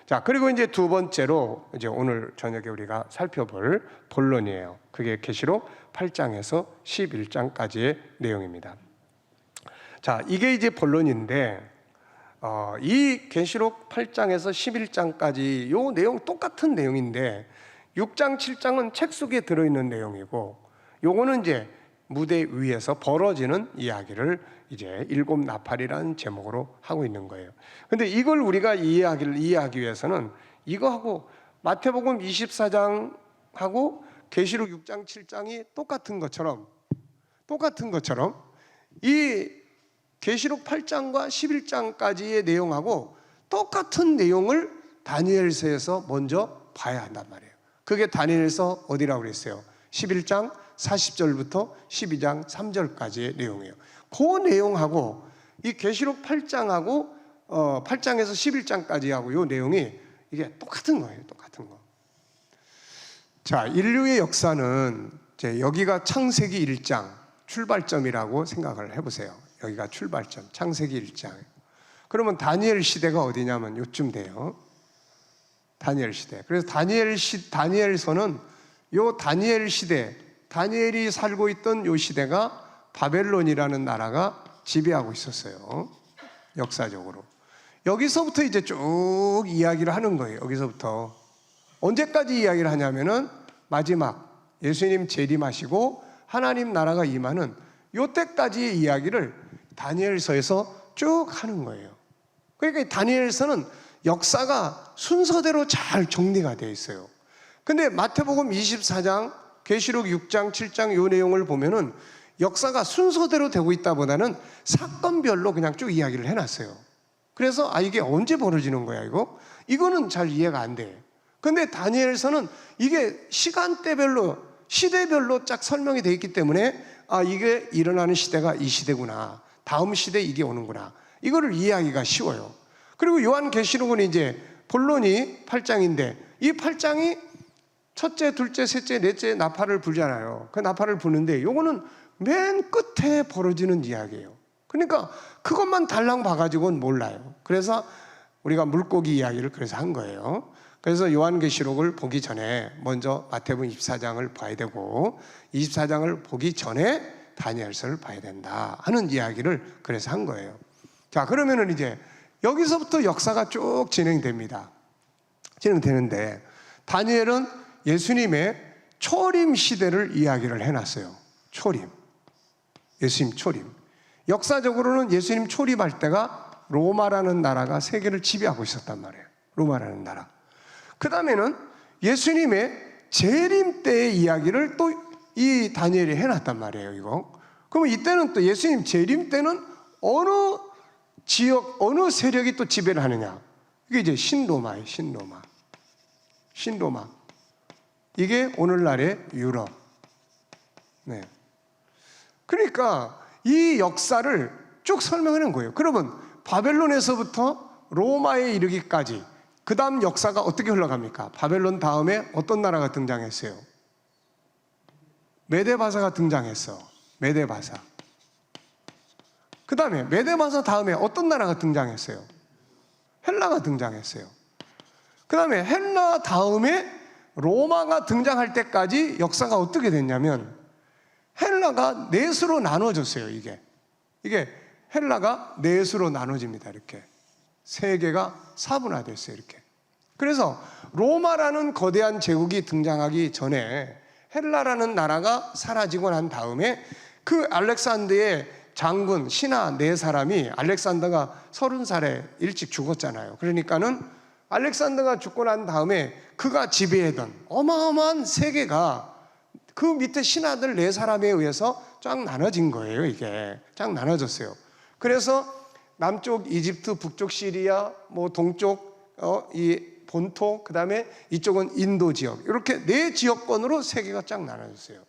자, 그리고 이제 두 번째로 이제 오늘 저녁에 우리가 살펴볼 본론이에요. 그게 계시록 8장에서 11장까지의 내용입니다. 자, 이게 이제 본론인데 이 계시록 8장에서 11장까지 요 내용 똑같은 내용인데 6장, 7장은 책 속에 들어있는 내용이고 요거는 이제 무대 위에서 벌어지는 이야기를 이제 일곱 나팔이라는 제목으로 하고 있는 거예요. 근데 이걸 우리가 이해하기 위해서는 이거하고 마태복음 24장하고 계시록 6장, 7장이 똑같은 것처럼 이 계시록 8장과 11장까지의 내용하고 똑같은 내용을 다니엘서에서 먼저 봐야 한단 말이에요. 그게 다니엘서 어디라고 그랬어요? 11장 40절부터 12장 3절까지의 내용이에요. 그 내용하고 이 계시록 8장하고 8장에서 11장까지하고 이 내용이 이게 똑같은 거예요. 똑같은 거. 자, 인류의 역사는 이제 여기가 창세기 1장 출발점이라고 생각을 해보세요. 여기가 출발점, 창세기 1장. 그러면 다니엘 시대가 어디냐면 요쯤 돼요. 다니엘 시대. 그래서 다니엘서는 요 다니엘 시대, 다니엘이 살고 있던 요 시대가 바벨론이라는 나라가 지배하고 있었어요. 역사적으로. 여기서부터 이제 쭉 이야기를 하는 거예요. 여기서부터. 언제까지 이야기를 하냐면은 마지막 예수님 재림하시고 하나님 나라가 임하는 요때까지의 이야기를 다니엘서에서 쭉 하는 거예요. 그러니까 다니엘서는 역사가 순서대로 잘 정리가 되어 있어요. 근데 마태복음 24장, 계시록 6장, 7장 요 내용을 보면은 역사가 순서대로 되고 있다보다는 사건별로 그냥 쭉 이야기를 해놨어요. 그래서 이게 언제 벌어지는 거야 이거? 이거는 잘 이해가 안 돼. 근데 다니엘서는 이게 시간대별로 시대별로 쫙 설명이 되어 있기 때문에 이게 일어나는 시대가 이 시대구나, 다음 시대에 이게 오는구나, 이거를 이해하기가 쉬워요. 그리고 요한계시록은 이제 본론이 8장인데 이 8장이 첫째, 둘째, 셋째, 넷째 나팔을 불잖아요. 그 나팔을 부는데 요거는 맨 끝에 벌어지는 이야기예요. 그러니까 그것만 달랑 봐가지고는 몰라요. 그래서 우리가 물고기 이야기를 그래서 한 거예요. 그래서 요한계시록을 보기 전에 먼저 마태복음 24장을 봐야 되고 24장을 보기 전에 다니엘서를 봐야 된다 하는 이야기를 그래서 한 거예요. 자, 그러면은 이제 여기서부터 역사가 쭉 진행됩니다. 진행되는데 다니엘은 예수님의 초림 시대를 이야기를 해놨어요. 초림. 예수님 초림. 역사적으로는 예수님 초림할 때가 로마라는 나라가 세계를 지배하고 있었단 말이에요. 로마라는 나라. 그 다음에는 예수님의 재림 때의 이야기를 또 이 다니엘이 해놨단 말이에요, 이거. 그러면 이때는 또 예수님 재림 때는 어느 지역, 어느 세력이 또 지배를 하느냐. 이게 이제 신로마예요, 신로마. 신로마. 이게 오늘날의 유럽. 네. 그러니까 이 역사를 쭉 설명하는 거예요. 그러면 바벨론에서부터 로마에 이르기까지 그 다음 역사가 어떻게 흘러갑니까? 바벨론 다음에 어떤 나라가 등장했어요? 메데바사가 등장했어. 메데바사. 그 다음에 메데바사 다음에 어떤 나라가 등장했어요? 헬라가 등장했어요. 그 다음에 헬라 다음에 로마가 등장할 때까지 역사가 어떻게 됐냐면 헬라가 넷으로 나눠졌어요. 이게 헬라가 넷으로 나눠집니다. 이렇게 세계가 사분화됐어요. 이렇게. 그래서 로마라는 거대한 제국이 등장하기 전에 헬라라는 나라가 사라지고 난 다음에 그 알렉산더의 장군 신하 네 사람이, 알렉산더가 30살에 일찍 죽었잖아요. 그러니까는 알렉산더가 죽고 난 다음에 그가 지배하던 어마어마한 세계가 그 밑에 신하들 네 사람에 의해서 쫙 나눠진 거예요. 이게 쫙 나눠졌어요. 그래서 남쪽 이집트, 북쪽 시리아, 뭐 동쪽 이 본토, 그 다음에 이쪽은 인도 지역, 이렇게 네 지역권으로 세계가 쫙 나눠졌어요.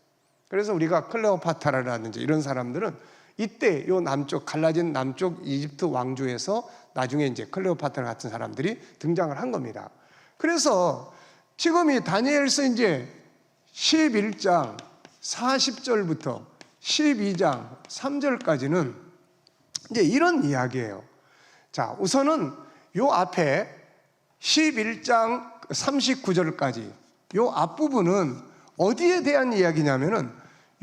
그래서 우리가 클레오파트라라든지 이런 사람들은 이때 요 남쪽, 갈라진 남쪽 이집트 왕조에서 나중에 이제 클레오파트라 같은 사람들이 등장을 한 겁니다. 그래서 지금 이 다니엘서 이제 11장 40절부터 12장 3절까지는 이제 이런 이야기예요. 자, 우선은 요 앞에 11장 39절까지 요 앞부분은 어디에 대한 이야기냐면은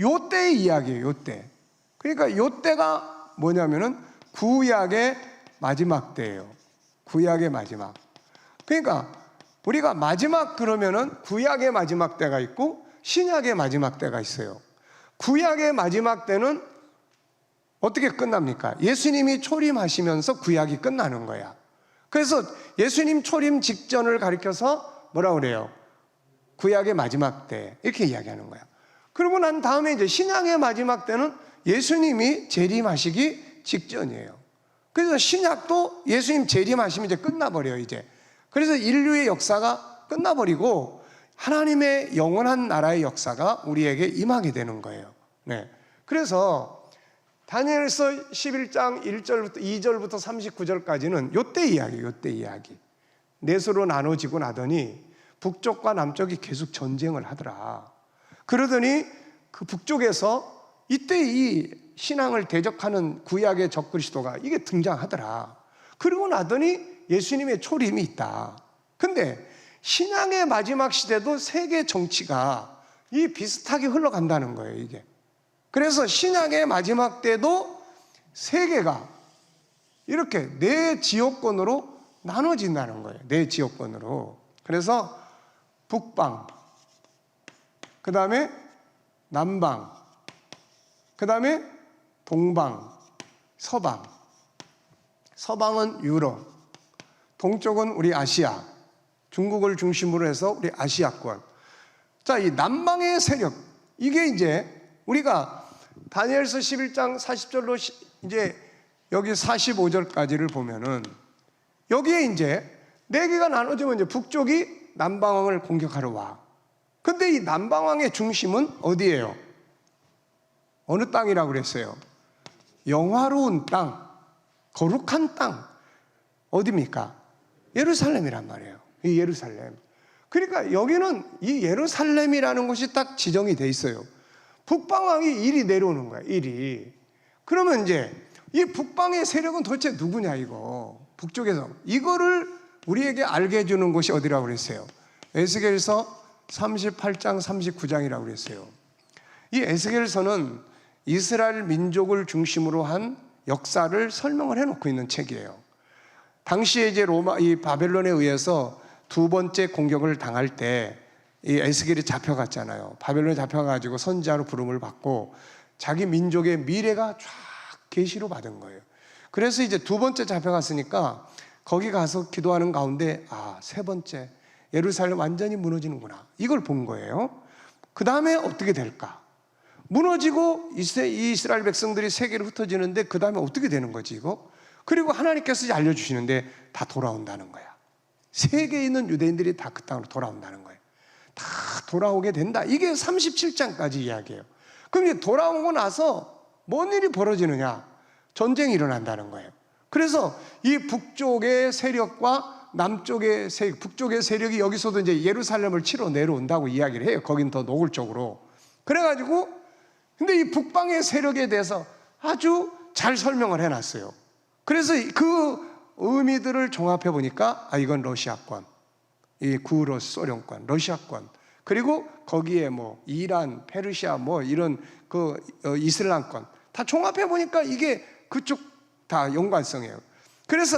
요 때의 이야기예요. 요 때. 그러니까 요 때가 뭐냐면은 구약의 마지막 때예요. 구약의 마지막. 그러니까 우리가 마지막 그러면은 구약의 마지막 때가 있고 신약의 마지막 때가 있어요. 구약의 마지막 때는 어떻게 끝납니까? 예수님이 초림하시면서 구약이 끝나는 거야. 그래서 예수님 초림 직전을 가리켜서 뭐라 그래요? 구약의 마지막 때 이렇게 이야기하는 거야. 그러고 난 다음에 이제 신약의 마지막 때는 예수님이 재림하시기 직전이에요. 그래서 신약도 예수님 재림하시면 이제 끝나버려요, 이제. 그래서 인류의 역사가 끝나버리고 하나님의 영원한 나라의 역사가 우리에게 임하게 되는 거예요. 네. 그래서 다니엘서 11장 1절부터 2절부터 39절까지는 요때 이야기, 요때 이야기. 넷으로 나눠지고 나더니 북쪽과 남쪽이 계속 전쟁을 하더라. 그러더니 그 북쪽에서 이때 이 신앙을 대적하는 구약의 적그리스도가 이게 등장하더라. 그러고 나더니 예수님의 초림이 있다. 근데 신앙의 마지막 시대도 세계 정치가 이 비슷하게 흘러간다는 거예요, 이게. 그래서 신약의 마지막 때도 세계가 이렇게 네 지역권으로 나눠진다는 거예요. 네 지역권으로. 그래서 북방, 그 다음에 남방, 그 다음에 동방, 서방. 서방은 유럽, 동쪽은 우리 아시아, 중국을 중심으로 해서 우리 아시아권. 자, 이 남방의 세력, 이게 이제 우리가 다니엘서 11장 40절로 이제 여기 45절까지를 보면은 여기에 이제 네 개가 나눠지면 이제 북쪽이 남방왕을 공격하러 와. 근데 이 남방왕의 중심은 어디예요? 어느 땅이라고 그랬어요? 영화로운 땅, 거룩한 땅. 어디입니까? 예루살렘이란 말이에요. 이 예루살렘. 그러니까 여기는 이 예루살렘이라는 곳이 딱 지정이 돼 있어요. 북방왕이 일이 내려오는 거야, 일이. 그러면 이제 이 북방의 세력은 도대체 누구냐, 이거. 북쪽에서. 이거를 우리에게 알게 해주는 곳이 어디라고 그랬어요? 에스겔서 38장, 39장이라고 그랬어요. 이 에스겔서는 이스라엘 민족을 중심으로 한 역사를 설명을 해놓고 있는 책이에요. 당시에 이제 이 바벨론에 의해서 두 번째 공격을 당할 때 이 에스겔이 잡혀갔잖아요. 바벨론에 잡혀가지고 선지자로 부름을 받고 자기 민족의 미래가 쫙 계시로 받은 거예요. 그래서 이제 두 번째 잡혀갔으니까 거기 가서 기도하는 가운데 세 번째 예루살렘 완전히 무너지는구나. 이걸 본 거예요. 그 다음에 어떻게 될까? 무너지고 이스라엘 백성들이 세계로 흩어지는데 그 다음에 어떻게 되는 거지, 이거? 그리고 하나님께서 알려주시는데 다 돌아온다는 거야. 세계에 있는 유대인들이 다 그 땅으로 돌아온다는 거예요. 다 돌아오게 된다. 이게 37장까지 이야기예요. 그럼 이제 돌아오고 나서 뭔 일이 벌어지느냐? 전쟁이 일어난다는 거예요. 그래서 이 북쪽의 세력과 남쪽의 세력, 북쪽의 세력이 여기서도 이제 예루살렘을 치러 내려온다고 이야기를 해요. 거긴 더 노골적으로. 그래가지고, 근데 이 북방의 세력에 대해서 아주 잘 설명을 해놨어요. 그래서 그 의미들을 종합해 보니까 이건 러시아권, 이 구소련권, 러시아권, 그리고 거기에 뭐 이란, 페르시아 뭐 이런 그 이슬람권 다 종합해 보니까 이게 그쪽 다 연관성이에요. 그래서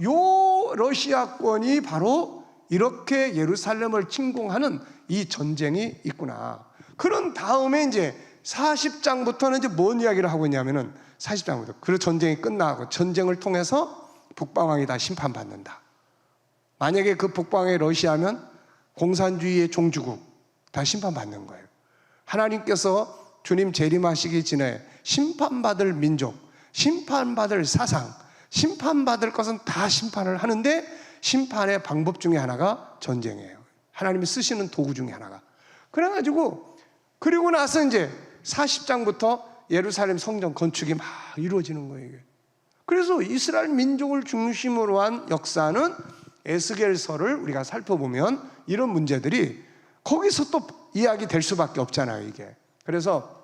요 러시아권이 바로 이렇게 예루살렘을 침공하는 이 전쟁이 있구나. 그런 다음에 이제 40장부터는 이제 뭔 이야기를 하고 있냐면은 40장부터 그 전쟁이 끝나고 전쟁을 통해서 북방왕이 다 심판받는다. 만약에 그 북방의 러시아면 공산주의의 종주국 다 심판받는 거예요. 하나님께서 주님 재림하시기 전에 심판받을 민족, 심판받을 사상, 심판받을 것은 다 심판을 하는데 심판의 방법 중에 하나가 전쟁이에요. 하나님이 쓰시는 도구 중에 하나가. 그래가지고 그리고 나서 이제 40장부터 예루살렘 성전 건축이 막 이루어지는 거예요. 이게. 그래서 이스라엘 민족을 중심으로 한 역사는 에스겔서를 우리가 살펴보면 이런 문제들이 거기서 또 이야기될 수밖에 없잖아요, 이게. 그래서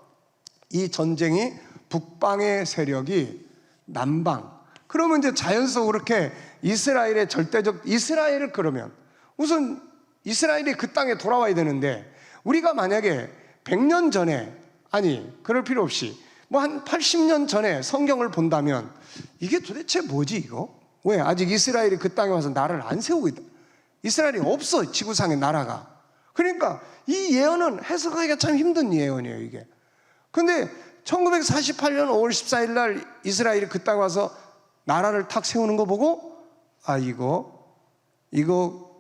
이 전쟁이 북방의 세력이 남방, 그러면 이제 자연스럽고 그렇게 이스라엘의 절대적, 이스라엘을 그러면 우선 이스라엘이 그 땅에 돌아와야 되는데, 우리가 만약에 100년 전에, 아니 그럴 필요 없이 뭐 한 80년 전에 성경을 본다면 이게 도대체 뭐지 이거? 왜 아직 이스라엘이 그 땅에 와서 나라를 안 세우고 있다? 이스라엘이 없어, 지구상에 나라가. 그러니까 이 예언은 해석하기가 참 힘든 예언이에요 이게. 근데 1948년 5월 14일 날 이스라엘이 그 땅에 와서 나라를 탁 세우는 거 보고, 아 이거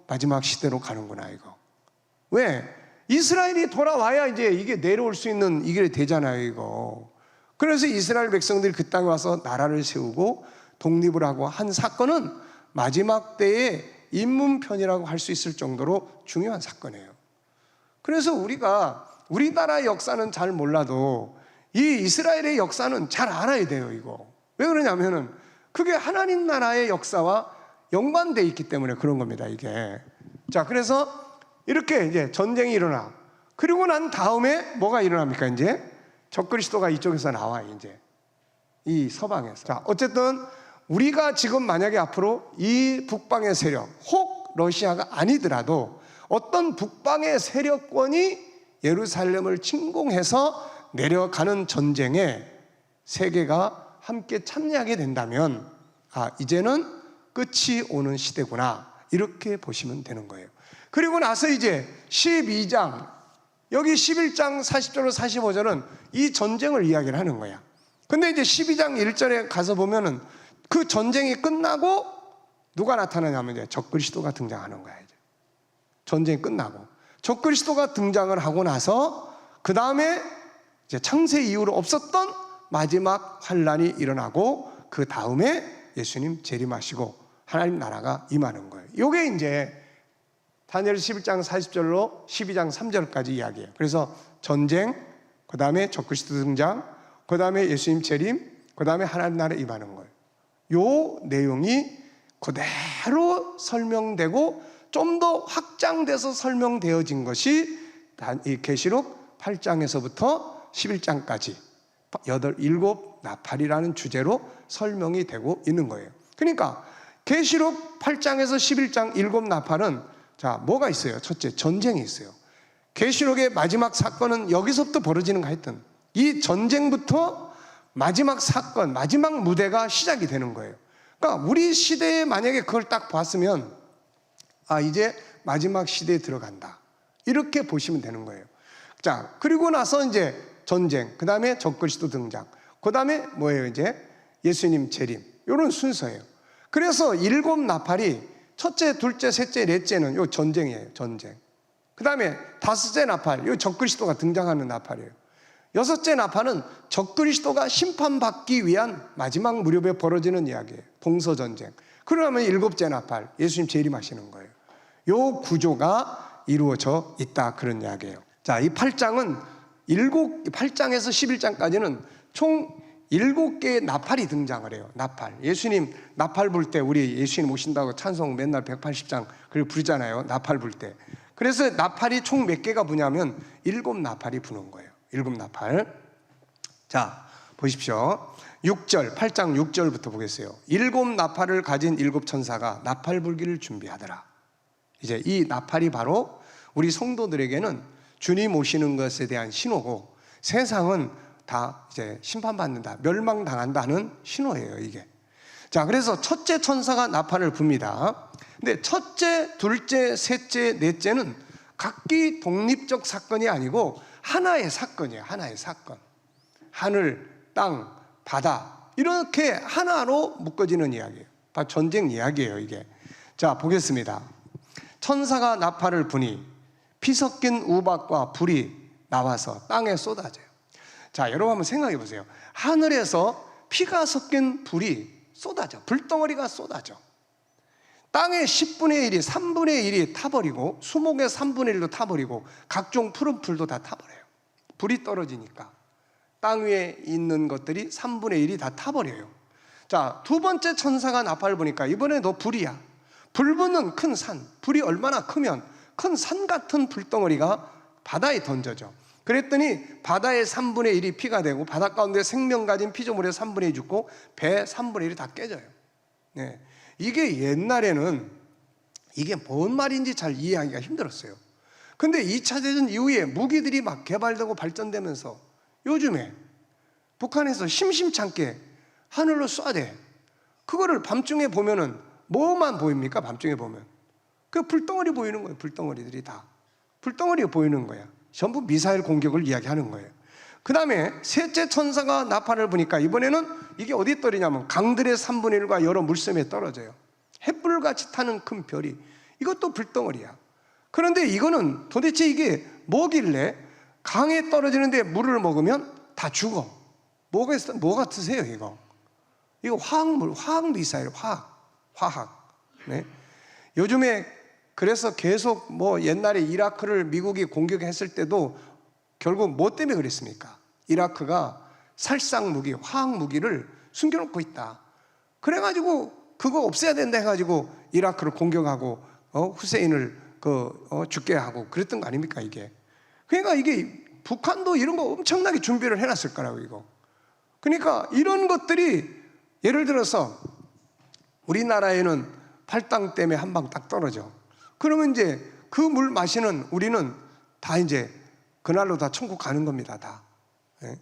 마지막 시대로 가는구나 이거. 왜? 이스라엘이 돌아와야 이제 이게 내려올 수 있는 이게 되잖아요 이거. 그래서 이스라엘 백성들이 그 땅에 와서 나라를 세우고 독립을 하고 한 사건은 마지막 때의 인문편이라고 할 수 있을 정도로 중요한 사건이에요. 그래서 우리가 우리나라의 역사는 잘 몰라도 이 이스라엘의 역사는 잘 알아야 돼요 이거. 왜 그러냐면은 그게 하나님 나라의 역사와 연관되어 있기 때문에 그런 겁니다 이게. 자, 그래서 이렇게 이제 전쟁이 일어나. 그리고 난 다음에 뭐가 일어납니까? 이제 적그리스도가 이쪽에서 나와, 이제 이 서방에서. 자, 어쨌든 우리가 지금 만약에 앞으로 이 북방의 세력, 혹 러시아가 아니더라도 어떤 북방의 세력권이 예루살렘을 침공해서 내려가는 전쟁에 세계가 함께 참여하게 된다면, 아 이제는 끝이 오는 시대구나, 이렇게 보시면 되는 거예요. 그리고 나서 이제 12장, 여기 11장 40절로 45절은 이 전쟁을 이야기를 하는 거야. 근데 이제 12장 1절에 가서 보면은 그 전쟁이 끝나고 누가 나타나냐면 이제 적그리스도가 등장하는 거야. 이제 전쟁이 끝나고 적그리스도가 등장을 하고 나서 그 다음에 이제 창세 이후로 없었던 마지막 환란이 일어나고 그 다음에 예수님 재림하시고 하나님 나라가 임하는 거예요. 이게 이제 다니엘 11장 40절로 12장 3절까지 이야기해요. 그래서 전쟁, 그 다음에 적그리스도 등장, 그 다음에 예수님 재림, 그 다음에 하나님 나라에 임하는 거예요. 요 내용이 그대로 설명되고 좀 더 확장돼서 설명되어진 것이 이 계시록 8장에서부터 11장까지 7 나팔이라는 주제로 설명이 되고 있는 거예요. 그러니까 계시록 8장에서 11장 7 나팔은 자, 뭐가 있어요? 첫째, 전쟁이 있어요. 계시록의 마지막 사건은 여기서부터 벌어지는 거 하여튼 이 전쟁부터 마지막 사건, 마지막 무대가 시작이 되는 거예요. 그러니까 우리 시대에 만약에 그걸 딱 봤으면 아 이제 마지막 시대에 들어간다, 이렇게 보시면 되는 거예요. 자, 그리고 나서 이제 전쟁, 그 다음에 적그리스도 등장, 그 다음에 뭐예요? 이제 예수님 재림, 이런 순서예요. 그래서 7 나팔이 첫째, 둘째, 셋째, 넷째는 요 전쟁이에요. 전쟁. 그 다음에 5째 나팔, 요 적그리스도가 등장하는 나팔이에요. 6째 나팔은 적그리스도가 심판받기 위한 마지막 무렵에 벌어지는 이야기예요. 동서전쟁. 그러면 7째 나팔, 예수님 재림하시는 거예요. 요 구조가 이루어져 있다, 그런 이야기예요. 자, 이 8장은 8장에서 11장까지는 총 7개의 나팔이 등장을 해요. 나팔. 예수님 나팔 불 때 우리 예수님 오신다고 찬송 맨날 180장 그리고 부르잖아요. 나팔 불 때. 그래서 나팔이 총 몇 개가 부냐면 7 나팔이 부는 거예요. 7 나팔. 자, 보십시오. 6절, 8장 6절부터 보겠어요. 7 나팔을 가진 7 천사가 나팔 불기를 준비하더라. 이제 이 나팔이 바로 우리 성도들에게는 주님 오시는 것에 대한 신호고, 세상은 다 이제 심판받는다, 멸망당한다는 신호예요 이게. 자, 그래서 첫째 천사가 나팔을 붑니다. 근데 첫째, 둘째, 셋째, 넷째는 각기 독립적 사건이 아니고 하나의 사건이에요. 하나의 사건. 하늘, 땅, 바다, 이렇게 하나로 묶어지는 이야기예요. 다 전쟁 이야기예요 이게. 자, 보겠습니다. 천사가 나팔을 부니 피 섞인 우박과 불이 나와서 땅에 쏟아져요. 자, 여러분 한번 생각해 보세요. 하늘에서 피가 섞인 불이 쏟아져, 불덩어리가 쏟아져. 땅의 10분의 1이 3분의 1이 타버리고, 수목의 3분의 1도 타버리고, 각종 푸른 풀도 다 타버려요. 불이 떨어지니까 땅 위에 있는 것들이 3분의 1이 다 타버려요. 자, 두 번째 천사가 나팔을 부니까 이번에도 불이야. 불 붙는 큰 산, 불이 얼마나 크면 큰 산 같은 불덩어리가 바다에 던져져. 그랬더니 바다의 3분의 1이 피가 되고, 바다 가운데 생명 가진 피조물의 3분의 1이 죽고, 배 3분의 1이 다 깨져요. 네. 이게 옛날에는 이게 뭔 말인지 잘 이해하기가 힘들었어요. 근데 2차 대전 이후에 무기들이 막 개발되고 발전되면서 요즘에 북한에서 심심찮게 하늘로 쏴대. 그거를 밤중에 보면은 뭐만 보입니까? 밤중에 보면 그 불덩어리 보이는 거예요. 불덩어리들이 다 불덩어리가 보이는 거야. 전부 미사일 공격을 이야기하는 거예요. 그 다음에 셋째 천사가 나팔을 부니까 이번에는 이게 어디 떨어지냐면 강들의 3분의 1과 여러 물섬에 떨어져요. 햇불같이 타는 큰 별이, 이것도 불덩어리야. 그런데 이거는 도대체 이게 뭐길래 강에 떨어지는데 물을 먹으면 다 죽어. 뭐가 드세요 이거? 이거 화학물, 화학미사일, 화학. 네. 요즘에 그래서 계속 뭐 옛날에 이라크를 미국이 공격했을 때도 결국 뭐 때문에 그랬습니까? 이라크가 살상무기, 화학무기를 숨겨놓고 있다. 그래가지고 그거 없애야 된다 해가지고 이라크를 공격하고 후세인을 죽게 하고 그랬던 거 아닙니까 이게? 그러니까 이게 북한도 이런 거 엄청나게 준비를 해놨을 거라고 이거. 그러니까 이런 것들이 예를 들어서 우리나라에는 팔당 때문에 한 방 딱 떨어져. 그러면 이제 그 물 마시는 우리는 다 이제 그날로 다 천국 가는 겁니다, 다. 예?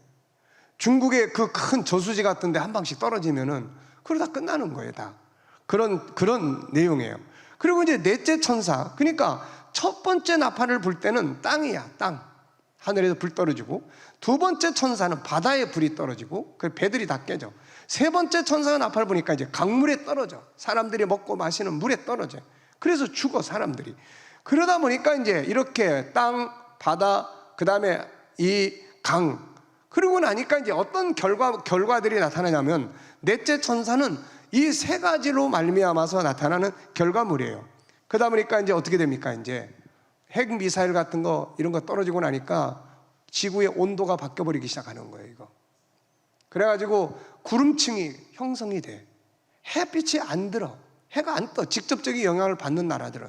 중국의 그 큰 저수지 같은데 한 방씩 떨어지면은 그러다 끝나는 거예요, 다. 그런 내용이에요. 그리고 이제 넷째 천사, 그러니까 첫 번째 나팔을 불 때는 땅이야, 땅. 하늘에서 불 떨어지고, 두 번째 천사는 바다에 불이 떨어지고, 그 배들이 다 깨져. 세 번째 천사가 나팔을 부니까 이제 강물에 떨어져. 사람들이 먹고 마시는 물에 떨어져. 그래서 죽어, 사람들이. 그러다 보니까 이제 이렇게 땅, 바다, 그 다음에 이 강, 그러고 나니까 이제 어떤 결과들이 나타나냐면, 넷째 천사는 이 세 가지로 말미암아서 나타나는 결과물이에요. 그러다 보니까 이제 어떻게 됩니까? 이제 핵 미사일 같은 거 이런 거 떨어지고 나니까 지구의 온도가 바뀌어버리기 시작하는 거예요, 이거. 그래가지고 구름층이 형성이 돼. 햇빛이 안 들어. 해가 안 떠. 직접적인 영향을 받는 나라들은.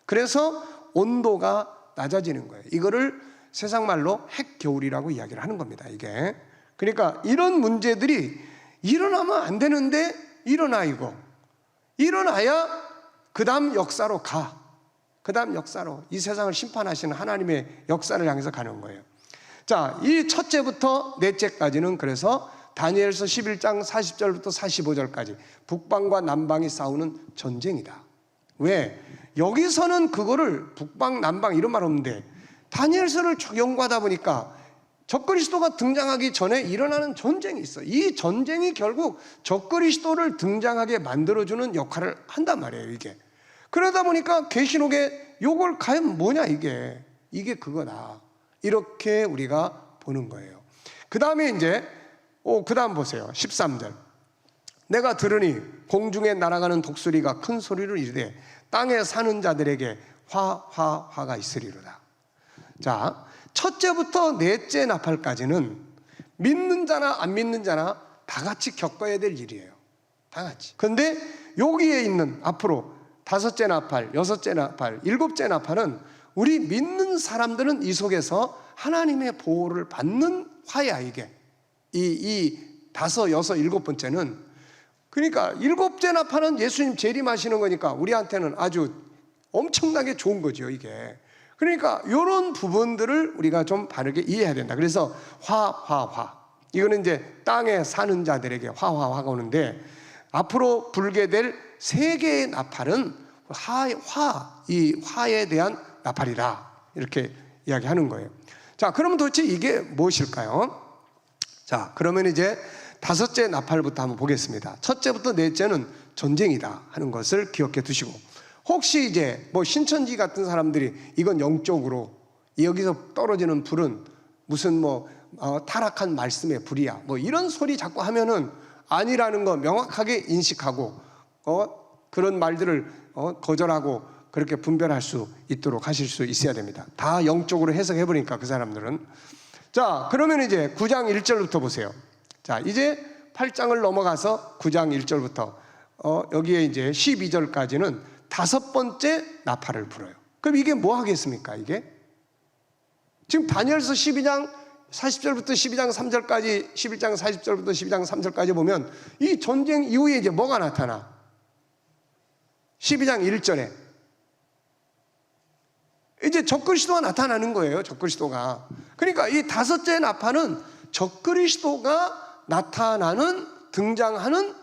그래서 온도가 낮아지는 거예요. 이거를 세상 말로 핵겨울이라고 이야기를 하는 겁니다, 이게. 그러니까 이런 문제들이 일어나면 안 되는데 일어나, 이거. 일어나야 그 다음 역사로 가. 그 다음 역사로 이 세상을 심판하시는 하나님의 역사를 향해서 가는 거예요. 자, 이 첫째부터 넷째까지는 그래서 다니엘서 11장 40절부터 45절까지 북방과 남방이 싸우는 전쟁이다. 왜? 여기서는 그거를 북방, 남방 이런 말 없는데 다니엘서를 연구하다 보니까 적그리스도가 등장하기 전에 일어나는 전쟁이 있어. 이 전쟁이 결국 적그리스도를 등장하게 만들어주는 역할을 한단 말이에요, 이게. 그러다 보니까 계시록에 요걸 과연 뭐냐, 이게 그거다. 이렇게 우리가 보는 거예요. 그 다음에 이제 그 다음 보세요. 13절. 내가 들으니 공중에 날아가는 독수리가 큰 소리로 이르되 땅에 사는 자들에게 화가 있으리로다. 자, 첫째부터 넷째 나팔까지는 믿는 자나 안 믿는 자나 다 같이 겪어야 될 일이에요. 다 같이. 그런데 여기에 있는 앞으로 다섯째 나팔, 여섯째 나팔, 일곱째 나팔은 우리 믿는 사람들은 이 속에서 하나님의 보호를 받는 화야, 이게. 이 다섯, 여섯, 일곱 번째는, 그러니까 일곱째 나팔은 예수님 재림하시는 거니까 우리한테는 아주 엄청나게 좋은 거죠, 이게. 그러니까 이런 부분들을 우리가 좀 바르게 이해해야 된다. 그래서 화. 이거는 이제 땅에 사는 자들에게 화가 오는데, 앞으로 불게 될 세 개의 나팔은 이 화에 대한 나팔이다. 이렇게 이야기하는 거예요. 자, 그러면 도대체 이게 무엇일까요? 자, 그러면 이제 다섯째 나팔부터 한번 보겠습니다. 첫째부터 넷째는 전쟁이다 하는 것을 기억해 두시고, 혹시 이제 뭐 신천지 같은 사람들이 이건 영적으로 여기서 떨어지는 불은 무슨 타락한 말씀의 불이야, 뭐 이런 소리 자꾸 하면은 아니라는 거 명확하게 인식하고 그런 말들을 거절하고 그렇게 분별할 수 있도록 하실 수 있어야 됩니다. 다 영적으로 해석해 버리니까 그 사람들은. 자, 그러면 이제 9장 1절부터 보세요. 자, 이제 8장을 넘어가서 9장 1절부터 여기에 이제 12절까지는 다섯 번째 나팔을 불어요. 그럼 이게 뭐 하겠습니까, 이게? 지금 다니엘서 12장 40절부터 12장 3절까지, 11장 40절부터 12장 3절까지 보면 이 전쟁 이후에 이제 뭐가 나타나? 12장 1절에 이제 적그리스도가 나타나는 거예요. 적그리스도가. 그러니까 이 다섯째 나팔은 적그리스도가 나타나는, 등장하는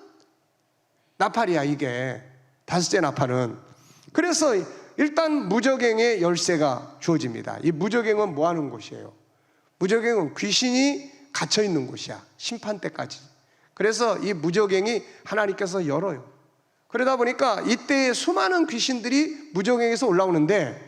나팔이야, 이게. 다섯째 나팔은. 그래서 일단 무저갱의 열쇠가 주어집니다. 이 무저갱은 뭐 하는 곳이에요? 무저갱은 귀신이 갇혀 있는 곳이야. 심판 때까지. 그래서 이 무저갱이 하나님께서 열어요. 그러다 보니까 이때 수많은 귀신들이 무저갱에서 올라오는데,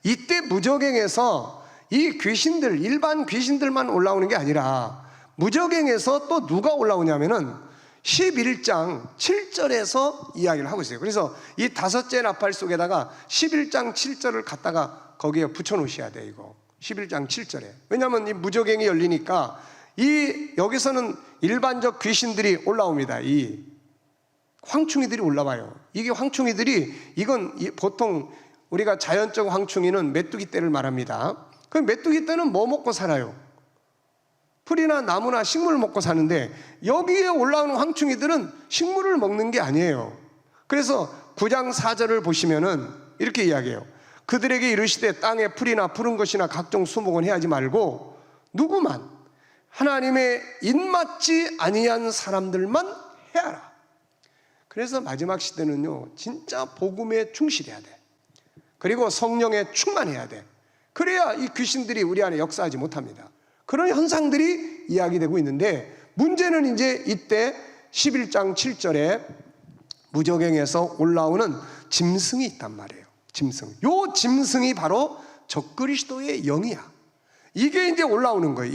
이때 무저갱에서 이 귀신들, 일반 귀신들만 올라오는 게 아니라 무저갱에서 또 누가 올라오냐면은 11장 7절에서 이야기를 하고 있어요. 그래서 이 다섯째 나팔 속에다가 11장 7절을 갖다가 거기에 붙여 놓으셔야 돼요. 이거 11장 7절에. 왜냐하면 이 무저갱이 열리니까 여기서는 일반적 귀신들이 올라옵니다. 이 황충이들이 올라와요. 이게 황충이들이, 이건 보통 우리가 자연적 황충이는 메뚜기 떼를 말합니다. 그 메뚜기 떼는 뭐 먹고 살아요? 풀이나 나무나 식물을 먹고 사는데, 여기에 올라오는 황충이들은 식물을 먹는 게 아니에요. 그래서 9장 4절을 보시면은 이렇게 이야기해요. 그들에게 이르시되 땅에 풀이나 푸른 것이나 각종 수목은 해하지 말고 누구만 하나님의 입맞지 아니한 사람들만 해하라. 그래서 마지막 시대는요, 진짜 복음에 충실해야 돼. 그리고 성령에 충만해야 돼. 그래야 이 귀신들이 우리 안에 역사하지 못합니다. 그런 현상들이 이야기되고 있는데, 문제는 이제 이때 11장 7절에 무저갱에서 올라오는 짐승이 있단 말이에요. 짐승. 요 짐승이 바로 적그리스도의 영이야. 이게 이제 올라오는 거예요.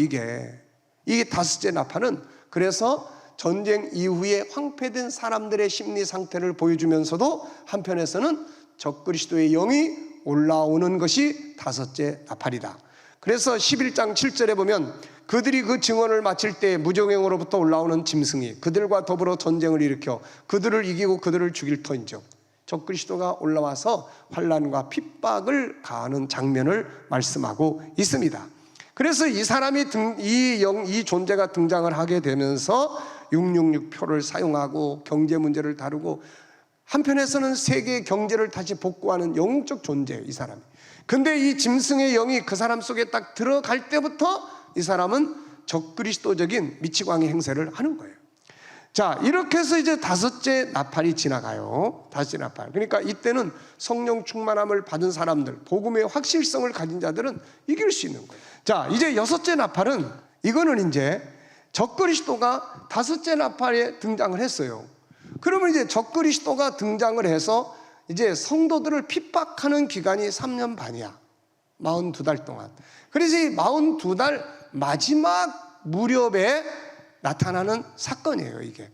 이게 다섯째 나팔은. 그래서 전쟁 이후에 황폐된 사람들의 심리 상태를 보여주면서도 한편에서는 적그리스도의 영이 올라오는 것이 다섯째 나팔이다. 그래서 11장 7절에 보면 그들이 그 증언을 마칠 때 무저갱으로부터 올라오는 짐승이 그들과 더불어 전쟁을 일으켜 그들을 이기고 그들을 죽일 터인즉, 적그리스도가 올라와서 환난과 핍박을 가하는 장면을 말씀하고 있습니다. 그래서 이 사람이 이 존재가 등장을 하게 되면서 666표를 사용하고 경제 문제를 다루고, 한편에서는 세계 경제를 다시 복구하는 영적 존재예요, 이 사람이. 근데 이 짐승의 영이 그 사람 속에 딱 들어갈 때부터 이 사람은 적그리스도적인 미치광이 행세를 하는 거예요. 자, 이렇게 해서 이제 다섯째 나팔이 지나가요. 다섯째 나팔. 그러니까 이때는 성령 충만함을 받은 사람들, 복음의 확실성을 가진 자들은 이길 수 있는 거예요. 자, 이제 여섯째 나팔은, 이거는 이제 적그리스도가 다섯째 나팔에 등장을 했어요. 그러면 이제 적그리스도가 등장을 해서 이제 성도들을 핍박하는 기간이 3년 반이야. 42달 동안. 그래서 이 42달 마지막 무렵에 나타나는 사건이에요, 이게.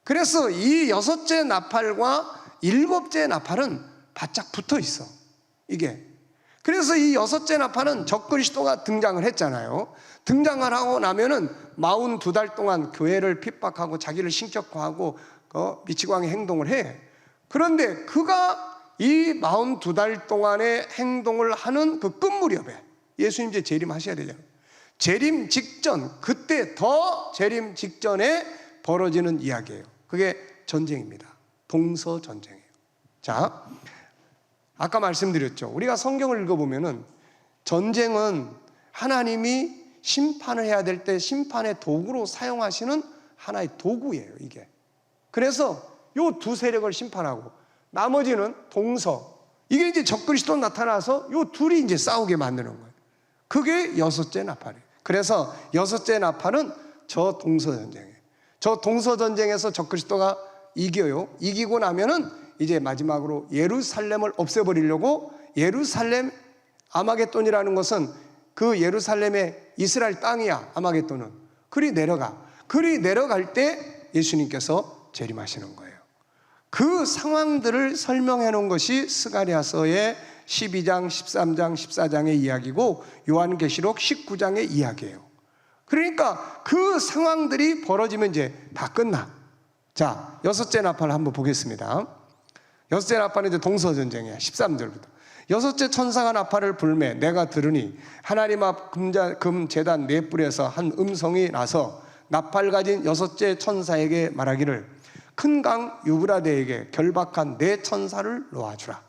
그래서 이 여섯째 나팔과 일곱째 나팔은 바짝 붙어 있어, 이게. 그래서 이 여섯째 나팔은 적그리스도가 등장을 했잖아요. 등장을 하고 나면은 42달 동안 교회를 핍박하고 자기를 신격화하고 미치광이 행동을 해. 그런데 그가 이 42달 동안의 행동을 하는 그 끝 무렵에 예수님 이제 재림하셔야 되잖아요. 재림 직전, 그때 더 재림 직전에 벌어지는 이야기예요. 그게 전쟁입니다. 동서 전쟁이에요. 자, 아까 말씀드렸죠. 우리가 성경을 읽어보면은 전쟁은 하나님이 심판을 해야 될 때 심판의 도구로 사용하시는 하나의 도구예요, 이게. 그래서 요 두 세력을 심판하고 나머지는 동서, 이게 이제 적그리스도 나타나서 요 둘이 이제 싸우게 만드는 거예요. 그게 여섯째 나팔이에요. 그래서 여섯째 나팔은 저 동서 전쟁이에요. 저 동서 전쟁에서 적그리스도가 이겨요. 이기고 나면은 이제 마지막으로 예루살렘을 없애버리려고, 예루살렘, 아마겟돈이라는 것은 그 예루살렘의 이스라엘 땅이야. 아마겟돈은 그리 내려갈 때 예수님께서 재림하시는 거예요. 그 상황들을 설명해 놓은 것이 스가랴서의 12장, 13장, 14장의 이야기고 요한계시록 19장의 이야기예요. 그러니까 그 상황들이 벌어지면 이제 다 끝나. 자, 여섯째 나팔 한번 보겠습니다. 여섯째 나팔은 이제 동서전쟁이야. 13절부터. 여섯째 천사가 나팔을 불매 내가 들으니 하나님 앞 금제단 네 뿔에서 한 음성이 나서 나팔 가진 여섯째 천사에게 말하기를 큰 강 유브라데에게 결박한 네 천사를 놓아주라.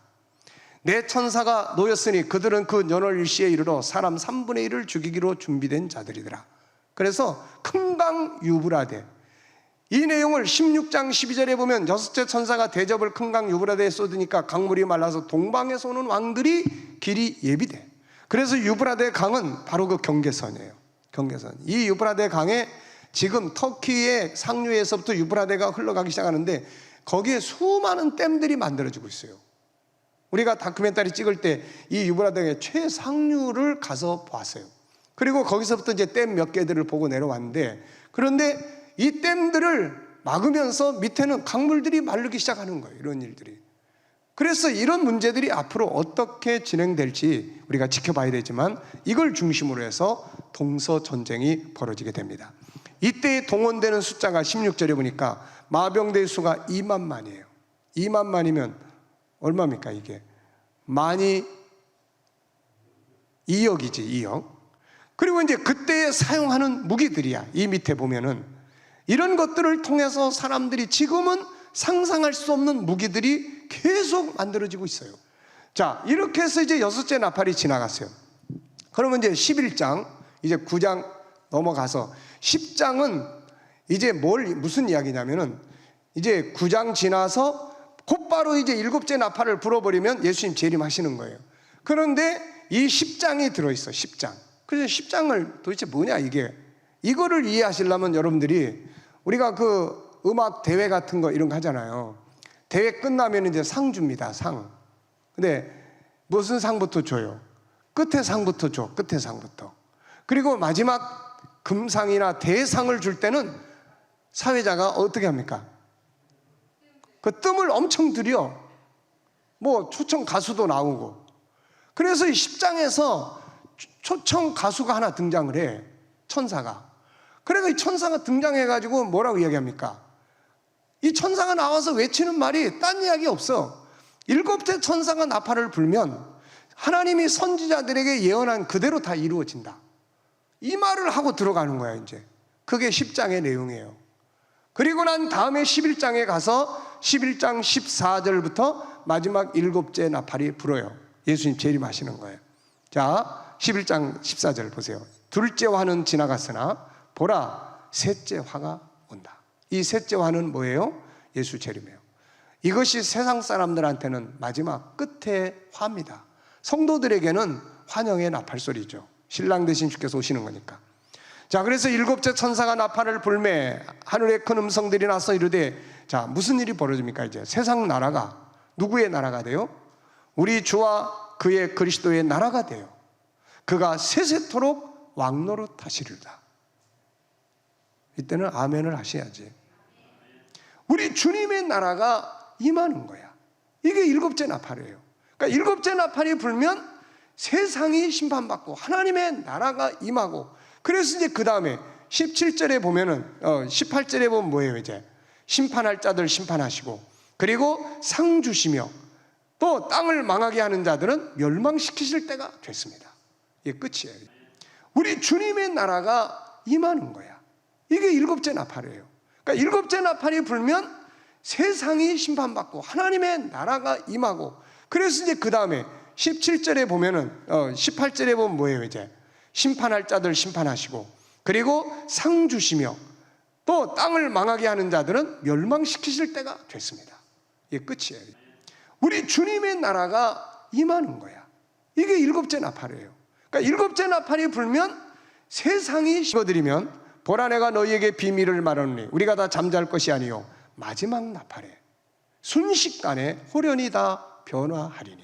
네 천사가 놓였으니 그들은 그 연월 일시에 이르러 사람 3분의 1을 죽이기로 준비된 자들이더라. 그래서 큰 강 유브라데, 이 내용을 16장 12절에 보면 여섯째 천사가 대접을 큰 강 유브라데에 쏟으니까 강물이 말라서 동방에서 오는 왕들이 길이 예비돼. 그래서 유브라데 강은 바로 그 경계선이에요. 경계선. 이 유브라데 강에 지금 터키의 상류에서부터 유브라데가 흘러가기 시작하는데 거기에 수많은 댐들이 만들어지고 있어요. 우리가 다큐멘터리 찍을 때 이 유브라데의 최상류를 가서 봤어요. 그리고 거기서부터 이제 댐 몇 개들을 보고 내려왔는데, 그런데 이 댐들을 막으면서 밑에는 강물들이 마르기 시작하는 거예요. 이런 일들이. 그래서 이런 문제들이 앞으로 어떻게 진행될지 우리가 지켜봐야 되지만, 이걸 중심으로 해서 동서전쟁이 벌어지게 됩니다. 이때 동원되는 숫자가 16절에 보니까 마병대의 수가 2만만이에요. 2만만이면 얼마입니까? 이게 만이 2억이지, 2억. 그리고 이제 그때 사용하는 무기들이야. 이 밑에 보면은 이런 것들을 통해서 사람들이 지금은 상상할 수 없는 무기들이 계속 만들어지고 있어요. 자, 이렇게 해서 이제 여섯째 나팔이 지나갔어요. 그러면 이제 11장, 이제 9장 넘어가서 10장은 이제 무슨 이야기냐면은, 이제 9장 지나서 곧바로 이제 일곱째 나팔을 불어버리면 예수님 재림하시는 거예요. 그런데 이 10장이 들어있어. 10장. 그래서 10장을 도대체 뭐냐 이게. 이거를 이해하시려면 여러분들이, 우리가 그 음악 대회 같은 거 이런 거 하잖아요. 대회 끝나면 이제 상 줍니다. 상. 근데 무슨 상부터 줘요? 끝에 상부터 줘. 끝에 상부터. 그리고 마지막 금상이나 대상을 줄 때는 사회자가 어떻게 합니까? 그 뜸을 엄청 들여. 뭐 초청 가수도 나오고. 그래서 이 10장에서 초청 가수가 하나 등장을 해. 천사가. 그래서 이 천사가 등장해가지고 뭐라고 이야기합니까? 이 천사가 나와서 외치는 말이 딴 이야기 없어. 일곱째 천사가 나팔을 불면 하나님이 선지자들에게 예언한 그대로 다 이루어진다. 이 말을 하고 들어가는 거야 이제. 그게 10장의 내용이에요. 그리고 난 다음에 11장에 가서 11장 14절부터 마지막 일곱째 나팔이 불어요. 예수님 재림하시는 거예요. 자, 11장 14절 보세요. 둘째 화는 지나갔으나 보라, 셋째 화가 온다. 이 셋째 화는 뭐예요? 예수 재림이에요. 이것이 세상 사람들한테는 마지막 끝의 화입니다. 성도들에게는 환영의 나팔 소리죠. 신랑 되신 주께서 오시는 거니까. 자, 그래서 일곱째 천사가 나팔을 불매 하늘에 큰 음성들이 나서 이르되, 자, 무슨 일이 벌어집니까? 이제 세상 나라가 누구의 나라가 돼요? 우리 주와 그의 그리스도의 나라가 돼요. 그가 세세토록 왕노릇 하시리로다. 이때는 아멘을 하셔야지. 우리 주님의 나라가 임하는 거야. 이게 일곱째 나팔이에요. 그러니까 일곱째 나팔이 불면 세상이 심판받고 하나님의 나라가 임하고, 그래서 이제 그 다음에 17절에 보면은 18절에 보면 뭐예요? 이제 심판할 자들 심판하시고, 그리고 상 주시며 또 땅을 망하게 하는 자들은 멸망시키실 때가 됐습니다. 이게 끝이에요. 우리 주님의 나라가 임하는 거야. 이게 일곱째 나팔이에요. 그러니까 일곱째 나팔이 불면 세상이 심판받고 하나님의 나라가 임하고, 그래서 이제 그 다음에 17절에 보면은 18절에 보면 뭐예요? 이제 심판할 자들 심판하시고, 그리고 상 주시며 또 땅을 망하게 하는 자들은 멸망시키실 때가 됐습니다. 이게 끝이에요. 우리 주님의 나라가 임하는 거야. 이게 일곱째 나팔이에요. 그러니까 일곱째 나팔이 불면 세상이 식어들이면 보라, 내가 너희에게 비밀을 말하노니 우리가 다 잠잘 것이 아니요 마지막 나팔에 순식간에 홀연히 다 변화하리니.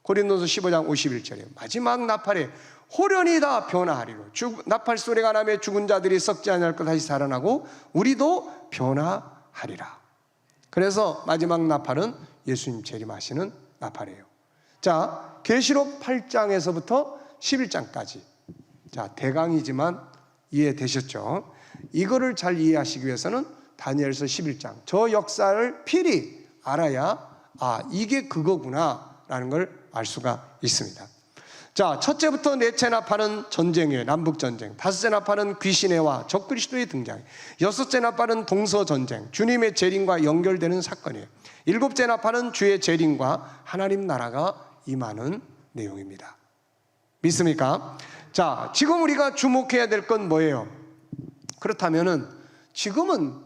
고린도서 15장 51절에 마지막 나팔에 홀연히 다 변화하리로. 나팔 소리가 나며 죽은 자들이 썩지 아니할 것 다시 살아나고 우리도 변화하리라. 그래서 마지막 나팔은 예수님 재림하시는 나팔이에요. 자, 계시록 8장에서부터 11장까지. 자, 대강이지만 이해되셨죠? 이거를 잘 이해하시기 위해서는 다니엘서 11장, 저 역사를 필히 알아야 이게 그거구나 라는 걸 알 수가 있습니다. 자, 첫째부터 넷째 나팔은 전쟁이에요. 남북전쟁. 다섯째 나팔은 귀신의 와 적그리스도의 등장. 여섯째 나팔은 동서전쟁, 주님의 재림과 연결되는 사건이에요. 일곱째 나팔은 주의 재림과 하나님 나라가 임하는 내용입니다. 믿습니까? 자, 지금 우리가 주목해야 될 건 뭐예요? 그렇다면은 지금은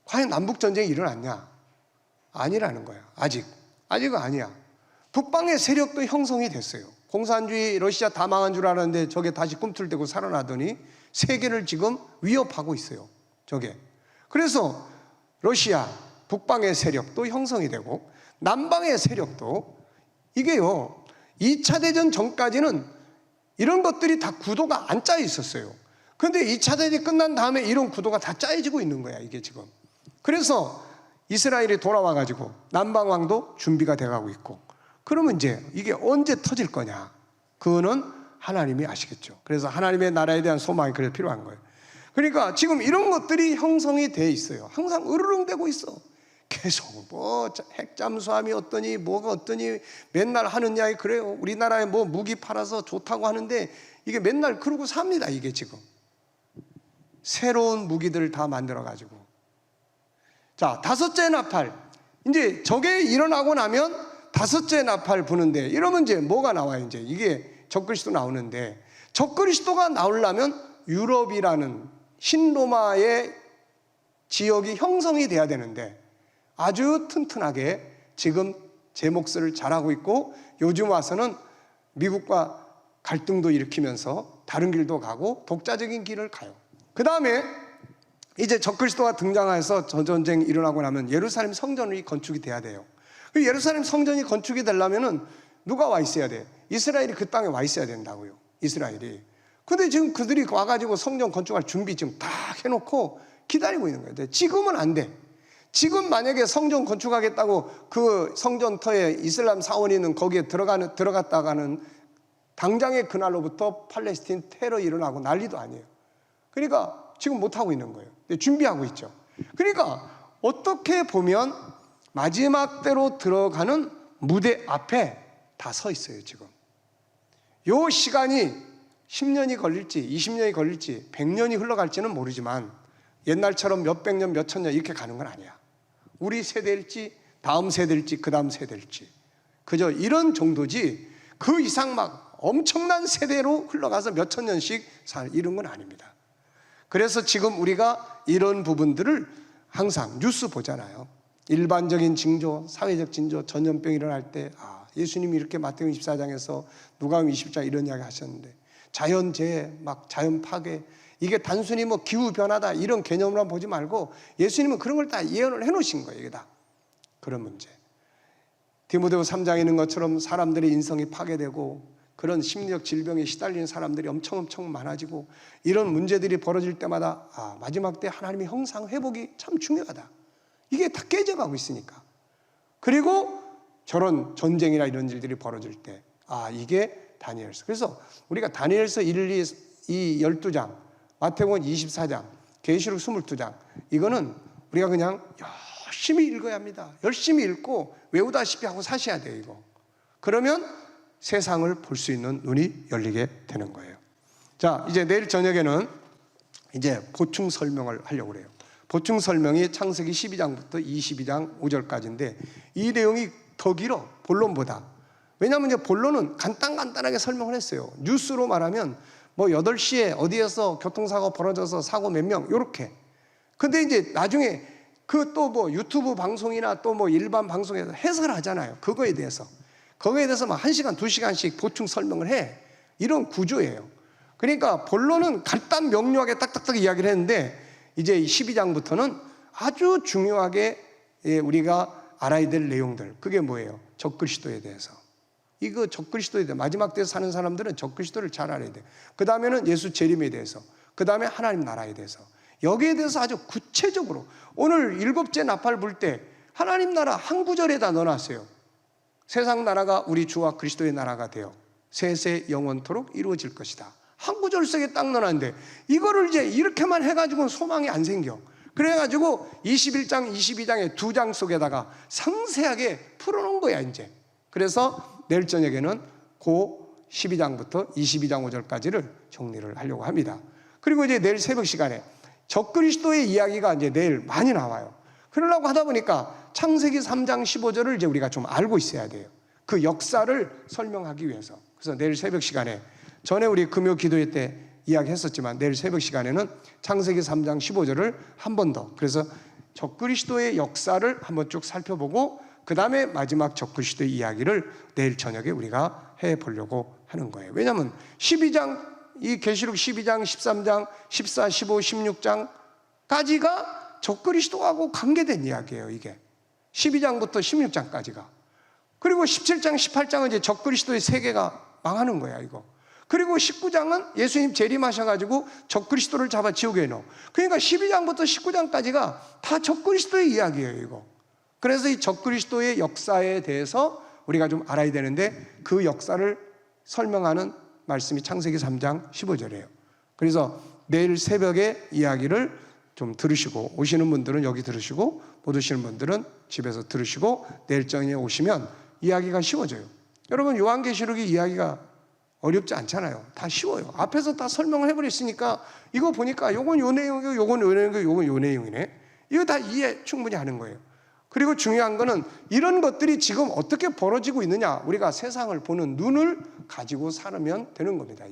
과연 남북전쟁이 일어났냐? 아니라는 거야. 아직은 아니야. 북방의 세력도 형성이 됐어요. 공산주의 러시아 다 망한 줄 알았는데 저게 다시 꿈틀대고 살아나더니 세계를 지금 위협하고 있어요. 저게. 그래서 러시아 북방의 세력도 형성이 되고 남방의 세력도, 이게요 2차 대전 전까지는 이런 것들이 다 구도가 안 짜여 있었어요. 그런데 2차 대전이 끝난 다음에 이런 구도가 다 짜여지고 있는 거야, 이게 지금. 그래서 이스라엘이 돌아와가지고 남방왕도 준비가 돼가고 있고, 그러면 이제 이게 언제 터질 거냐? 그거는 하나님이 아시겠죠. 그래서 하나님의 나라에 대한 소망이 그래서 필요한 거예요. 그러니까 지금 이런 것들이 형성이 돼 있어요. 항상 으르렁대고 있어. 계속 뭐 핵잠수함이 어떠니 뭐가 어떠니 맨날 하는 이야기 그래요. 우리나라에 뭐 무기 팔아서 좋다고 하는데 이게 맨날 그러고 삽니다. 이게 지금 새로운 무기들을 다 만들어 가지고. 자, 다섯째 나팔, 이제 저게 일어나고 나면 다섯째 나팔 부는데, 이러면 이제 뭐가 나와요? 이제 이게 적그리스도 나오는데, 적그리스도가 나오려면 유럽이라는 신로마의 지역이 형성이 돼야 되는데 아주 튼튼하게 지금 제 몫을 잘하고 있고, 요즘 와서는 미국과 갈등도 일으키면서 다른 길도 가고 독자적인 길을 가요. 그 다음에 이제 적그리스도가 등장해서 저 전쟁이 일어나고 나면 예루살렘 성전이 건축이 돼야 돼요. 예루살렘 성전이 건축이 되려면은 누가 와 있어야 돼? 이스라엘이 그 땅에 와 있어야 된다고요. 이스라엘이. 근데 지금 그들이 와가지고 성전 건축할 준비 지금 다 해놓고 기다리고 있는 거예요. 지금은 안 돼. 지금 만약에 성전 건축하겠다고 그 성전터에 이슬람 사원이 있는 거기에 들어갔다가는 당장의 그날로부터 팔레스틴 테러 일어나고 난리도 아니에요. 그러니까 지금 못하고 있는 거예요. 준비하고 있죠. 그러니까 어떻게 보면 마지막 때로 들어가는 무대 앞에 다 서 있어요. 지금 요 시간이 10년이 걸릴지 20년이 걸릴지 100년이 흘러갈지는 모르지만 옛날처럼 몇백 년 몇천 년 이렇게 가는 건 아니야. 우리 세대일지 다음 세대일지 그 다음 세대일지 그저 이런 정도지 그 이상 막 엄청난 세대로 흘러가서 몇천 년씩 이런 건 아닙니다. 그래서 지금 우리가 이런 부분들을 항상 뉴스 보잖아요. 일반적인 징조, 사회적 징조, 전염병 일어날 때 예수님이 이렇게 마태복음 24장에서 누가복음 20장 이런 이야기 하셨는데, 자연재해, 막 자연 파괴, 이게 단순히 뭐 기후변화다 이런 개념으로만 보지 말고 예수님은 그런 걸 다 예언을 해놓으신 거예요. 이게 다 그런 문제. 디모데후 3장에 있는 것처럼 사람들의 인성이 파괴되고 그런 심리적 질병에 시달리는 사람들이 엄청 많아지고 이런 문제들이 벌어질 때마다 마지막 때 하나님의 형상 회복이 참 중요하다. 이게 다 깨져가고 있으니까. 그리고 저런 전쟁이나 이런 일들이 벌어질 때 이게 다니엘서. 그래서 우리가 다니엘서 1, 2, 12장, 마태복음 24장, 계시록 22장, 이거는 우리가 그냥 열심히 읽어야 합니다. 열심히 읽고 외우다시피 하고 사셔야 돼요. 이거. 그러면 세상을 볼 수 있는 눈이 열리게 되는 거예요. 자, 이제 내일 저녁에는 이제 보충 설명을 하려고 그래요. 보충 설명이 창세기 12장부터 22장 5절까지인데 이 내용이 더 길어, 본론보다. 왜냐하면 이제 본론은 간단하게 설명을 했어요. 뉴스로 말하면 뭐 8시에 어디에서 교통사고 벌어져서 사고 몇 명, 요렇게. 근데 이제 나중에 그 또 뭐 유튜브 방송이나 또 뭐 일반 방송에서 해설하잖아요. 그거에 대해서. 거기에 대해서 막 1시간, 2시간씩 보충 설명을 해. 이런 구조예요. 그러니까 본론은 간단 명료하게 딱딱딱 이야기를 했는데 이제 12장부터는 아주 중요하게 우리가 알아야 될 내용들. 그게 뭐예요? 적그리스도에 대해서. 이거 적그리스도에 대해서 마지막 때에 사는 사람들은 적그리스도를 잘 알아야 돼요. 그 다음에는 예수 재림에 대해서, 그 다음에 하나님 나라에 대해서, 여기에 대해서 아주 구체적으로 오늘 7째 나팔 불 때 하나님 나라 한 구절에다 넣어놨어요. 세상 나라가 우리 주와 그리스도의 나라가 되어 세세 영원토록 이루어질 것이다. 한 구절 속에 딱 넣어놨는데 이거를 이제 이렇게만 해가지고는 소망이 안 생겨. 그래가지고 21장, 22장의 2장 속에다가 상세하게 풀어놓은 거야 이제. 그래서 내일 저녁에는 그 12장부터 22장 5절까지를 정리를 하려고 합니다. 그리고 이제 내일 새벽 시간에 적그리스도의 이야기가 이제 내일 많이 나와요. 그러려고 하다 보니까 창세기 3장 15절을 이제 우리가 좀 알고 있어야 돼요. 그 역사를 설명하기 위해서. 그래서 내일 새벽 시간에, 전에 우리 금요 기도회 때 이야기했었지만 내일 새벽 시간에는 창세기 3장 15절을 한 번 더, 그래서 적그리스도의 역사를 한번 쭉 살펴보고 그 다음에 마지막 적그리스도의 이야기를 내일 저녁에 우리가 해보려고 하는 거예요. 왜냐하면 12장, 이 계시록 12장, 13장, 14, 15, 16장까지가 적그리스도하고 관계된 이야기예요. 이게 12장부터 16장까지가. 그리고 17장, 18장은 이제 적그리스도의 세계가 망하는 거야, 이거. 그리고 19장은 예수님 재림하셔가지고 적그리스도를 잡아 지옥에 넣어. 그러니까 12장부터 19장까지가 다 적그리스도의 이야기예요, 이거. 그래서 이 적그리스도의 역사에 대해서 우리가 좀 알아야 되는데, 그 역사를 설명하는 말씀이 창세기 3장 15절이에요. 그래서 내일 새벽에 이야기를 좀 들으시고, 오시는 분들은 여기 들으시고, 못 오시는 분들은 집에서 들으시고, 내일 저녁에 오시면 이야기가 쉬워져요. 여러분, 요한계시록의 이야기가 어렵지 않잖아요. 다 쉬워요. 앞에서 다 설명을 해버렸으니까 이거 보니까 요건 요 내용이고 요건 요 내용이고 요건 요 내용이네, 이거 다 이해 충분히 하는 거예요. 그리고 중요한 거는 이런 것들이 지금 어떻게 벌어지고 있느냐, 우리가 세상을 보는 눈을 가지고 살면 되는 겁니다.